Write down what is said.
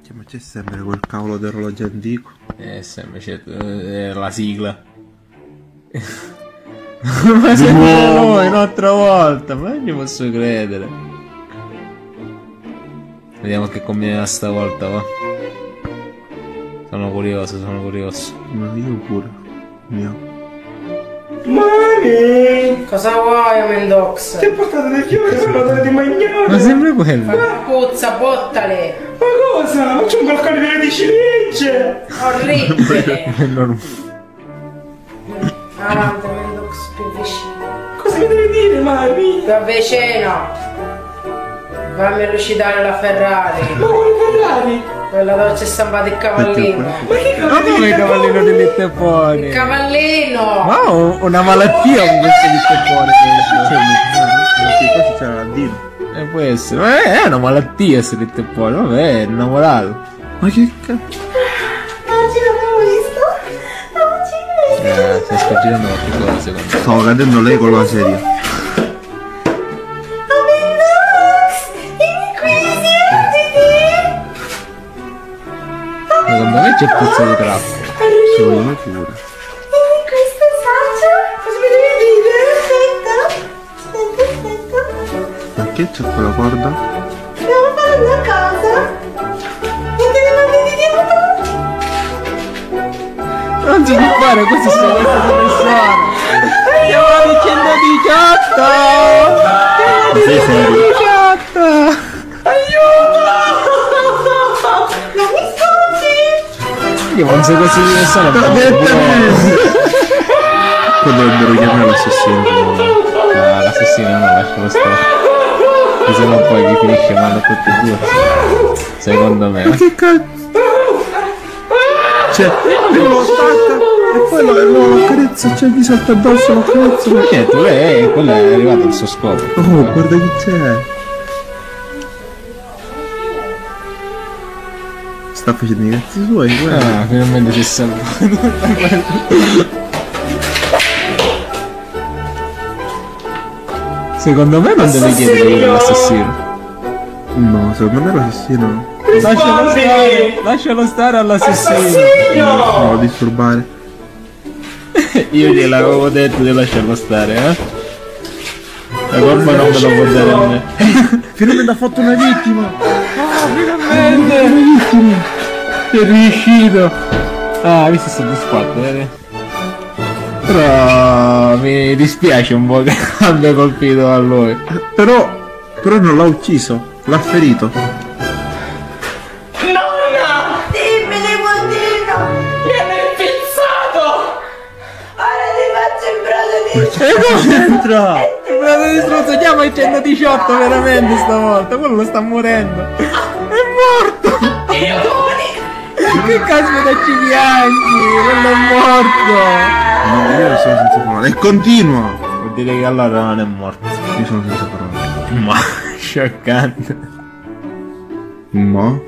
Cioè, ma c'è sempre quel cavolo d'orologio antico. Sempre c'è la sigla. Ma sempre noi un'altra volta, ma non ci posso credere. Vediamo che combina stavolta, va. Sono curioso. Ma io pure. Mio. Mami! Cosa vuoi, Amendox? Ti ho portato dei fiori per l'odore di magnano! Ma sempre quello. Fa puzza, bottale! Ma cosa? Ma c'è un balcone pieno di ciliegie! Orribile! È normale. Avanti, Amendox, più vicino. Cosa mi devi dire, mami? Più vicino! Fammi lucidare la Ferrari! Ma vuole Ferrari? Quella dove c'è stampato il cavallino! Ma che Ma dove il cavallino di Littepone? Il cavallino! Ma una malattia con questo Littepone. Sì, poi c'era l'aldino. Può essere, ma è una malattia se Littepone, vabbè, è innamorato. Ma che cazzo? Oggi l'avevo visto. Stai scongiurando qualche cosa secondo me. Stavo cadendo lei con la sedia. Secondo me c'è puzza di trappo. Secondo me pure. Questo saggio. Cosa mi devi dire? Aspetta. Ma che c'è quella corda? Dobbiamo fare una cosa. Non te ne mandi di dietro. Non si può fare, questo è solo questa persona. Andiamo alla 118! Ma sei serio? 118! Non mi sfuggi. Io non so così di persona. Poi dovrebbero chiamare l'assassino. No, l'assassino no, lascialo stare. Che se no poi chi finisce male a tutti e due. Secondo me. Ma che cazzo? Cioè, lo stacca e poi lo carezza, cioè gli salta addosso, lo carezza. Niente, quello è arrivato al suo scopo. Oh, guarda chi c'è. Sta facendo i cazzi suoi, guarda. Ah, finalmente si è salvato. Secondo me non deve chiedere chi è l'assassino. No, secondo me l'assassino. Lascialo stare all'assassino. No, lo disturbare. Io gliel'avevo detto di lasciarlo stare, eh. La colpa non me lo può dare a me. Finalmente ha fatto una vittima. Finalmente! È riuscito! Ah, hai visto soddisfatto, vedi? Però mi dispiace un po' che abbia colpito a lui. Però non l'ha ucciso, l'ha ferito. Nonna! Dimmi, Limondino. Mi hanno impizzato! Ora ti faccio il brodo di... E come entra? Il bravo di struzzo, chiama il 118 veramente stavolta, quello lo sta morendo. È morto! Che caspita ci piangi? Quello è morto! No, io sono senza parole. E continua! Vuol dire che allora non è morto. Io sono senza parole. Ma scioccante. Ma